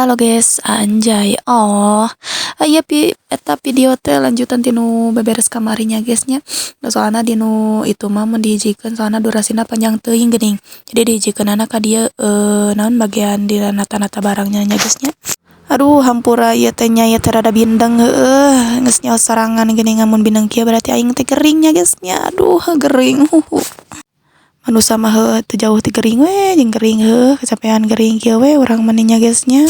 Halo guys, anjay. Oh, iya eta video teh lanjutan tinu beberes kamarinya guysnya. Soalnya dinu itu mah mun dihijikeun soalna durasina panjang teuing geuning. Jadi dihijikeun anak ka dieu naon bagian di nata-nata barangnya nya guysnya. Aduh, hampura ieu teh nya ieu teh rada bindeng heueuh. Geus nyaho sorangan geuning amun bindeng kieu berarti aing teh gering nya guysnya. Aduh, gering. Manusia mah heueuh teu jauh ti gering we jeung gering heueuh kecapean gering kieu we urang maninya guysnya.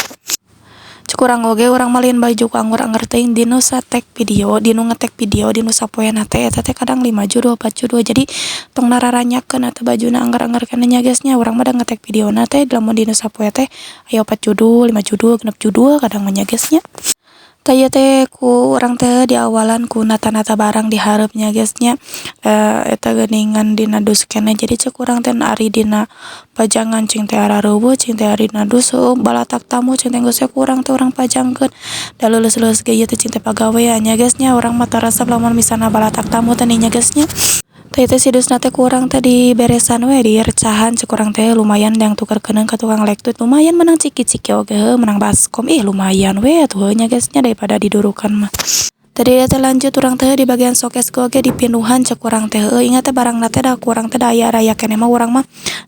Cuk urang oge urang mah lain baju ku anggur-anggur teuing dinu satek video, dinu ngetek video dinu sapoena teh eta teh kadang 5 judul 4 judul. Jadi tong nararanyakeun eta bajuna anggar-anggar kana nya guysnya. Urang mah da ngetek videona teh lamun dinu sapoe teh aya 4 judul, 5 judul, 6 judul kadang mah nya guysnya. Tah ieu teh ku urang teh di awalan ku nata-nata barang di hareupnya guysnya. Eta geuningan dina dus keneh jadi ceuk urang teh ari dina pajangan cing teh arareuweuh cing teh ari dina dus balatak tamu cing teh geus urang teh urang pajangkeun. Da leuleus-leuleus ge ieu teh cing teh pagawean nya guysnya. Urang mah teu resep lamun misalna balatak tamu teh nya guysnya. Tah ieu teh si dusna teh ku urang teh diberesan we direcahan ceuk urang teh lumayan dang tukerkeun ka tukang lektut. Lumayan menang ciki-ciki oge menang baskom. Lumayan we atuh nya guysnya daripada didurukan mah. Tadi teh lanjut urang teh di bagian sokes oge dipinduhan ceuk urang teh. Ingat teh barangna teh da ku urang teh da aya raya keneh mah urang mah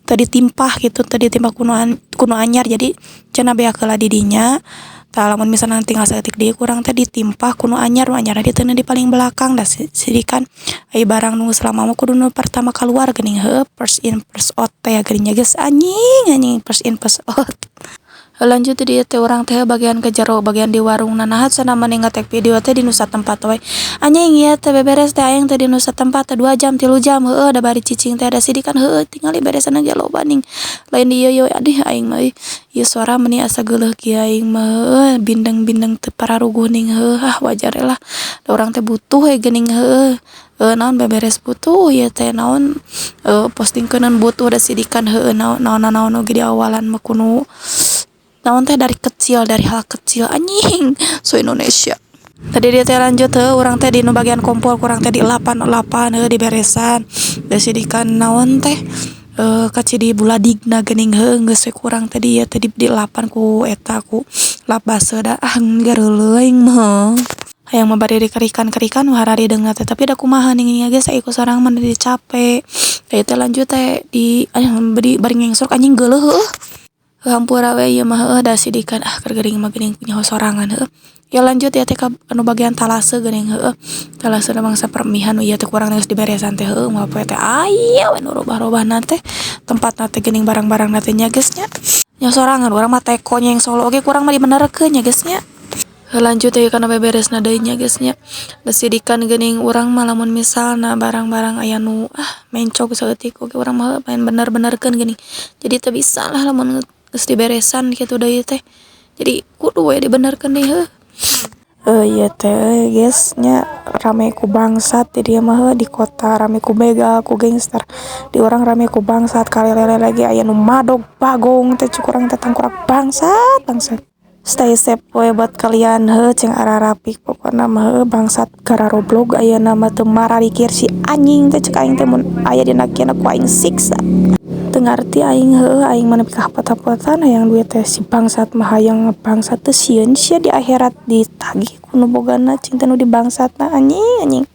teu ditimpah gitu, teu ditimpah kuno anyar jadi cenah bea heula di dinya. Tah lamun misalna tinggal saeutik deui urang teh ditimpah kuno anyar, nu anyar diteuneun di paling belakang da sidikan aya barang nu selama mah kudu nu pertama keluar geuning first in first out teh geuning geus anjing first in first out. Lanjut di teh urang teh bagian ke jero bagian di warung nanahat cenah mending ngetek video teh di nu satempat we. Anjing ieu teh beberes teh aing teh di nu satempat teh 2 jam 3 jam heueuh da bari cicing teh da sidikan heueuh tinggal beresan ge loba ning. Lain di ieu aduh aing mah ieu suara meuni asa geuleuh kieu aing mah bindeng-bindeng teu pararuguh ning heueuh wajar lah. Da urang teh butuh we geuning heueuh. Naon beberes butuh ieu teh naon postingkeunan butuh da sidikan heueuh naon oge di awalan mah kudu naon teh dari hal kecil anjing so Indonesia. Tadi dia teh lanjut urang teh di nu bagian kompor kurang teh di lapan diberesan da sidikan naon teh kaci di buladigna geuning geus we kurang tadi ya tadi di lapan ku eta ku lap base da gareuleuh aing mah. Hayang mah bari dikerikan harari deungna teh tapi da kumaha ning geus ieu sorang mah di capek. Teh teh lanjut teh di bari ngengsok anjing geuleuh heueuh. Hampura we ieu mah da sidikan keur geuning mah geuning nyaho sorangan heueuh. Ya lanjut ya teh ka anu bagian talase geuning heueuh. Talase da bangsa permihan ieu teh kurang geus diberesan teh heueuh moal poe teh aya we nu robah-robahna teh tempatna teh geuning barang-barangna teh nya geus nya. Nya sorangan urang mah teko nya yang solo oge kurang mah dibenerkeun nya geus nya. Lanjut ya kana beberesna deui nya geus nya. Da sidikan geuning urang mah lamun misalna barang-barang aya nu mencog saeutik oge urang mah main bener-benerkeun geuning. Jadi teu bisa lah lamun geus diberesan kitu deui teh. Jadi kudu we dibenerkeun deui heuh. Ieu teh geus nya rame ku bangsat di dieu mah di kota rame ku begal ku gangster. Di urang rame ku bangsat kalelele lagi aya nu madog bagong teh cuk urang teh tangkurak bangsat. Stay safe we buat kalian cing ararapik pokona mah bangsat gara roblog aya nama teu mararikir si anjing teh cek aing teh mun aya dina kieu ku aing siksa. Teu ngarti aing aing mah nepi ka hapot-hapotan hayang duit teh si bangsat mah hayang bangsat teh sieun sia di akhirat ditagih ku nu bogana cing teh nu dibangsatna anjing.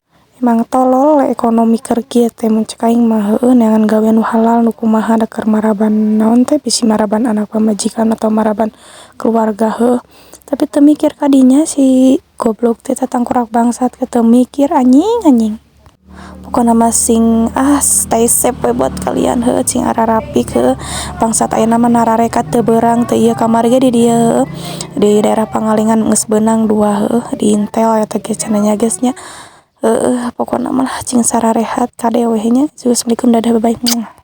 Emang tolol ekonomi keur kieu teh mun cek aing mah neangan gawe nu halal nu kumaha da keur maraban naon teh bisi maraban anak pamajikan atau maraban keluarga tapi teu mikir ka dinya si goblok teh tangkurak bangsat teu mikir anjing. Pokona masing stay safe we buat kalian cing ararapik bangsat ayeuna mah nararekat teu beurang teu ieu kamar ge di dieu di daerah Pangalengan geus beunang 2 di Intel eta ge cenah nya geus nya. Pokona mah cing sararehat kadewe nya. Assalamualaikum dadah bye bye.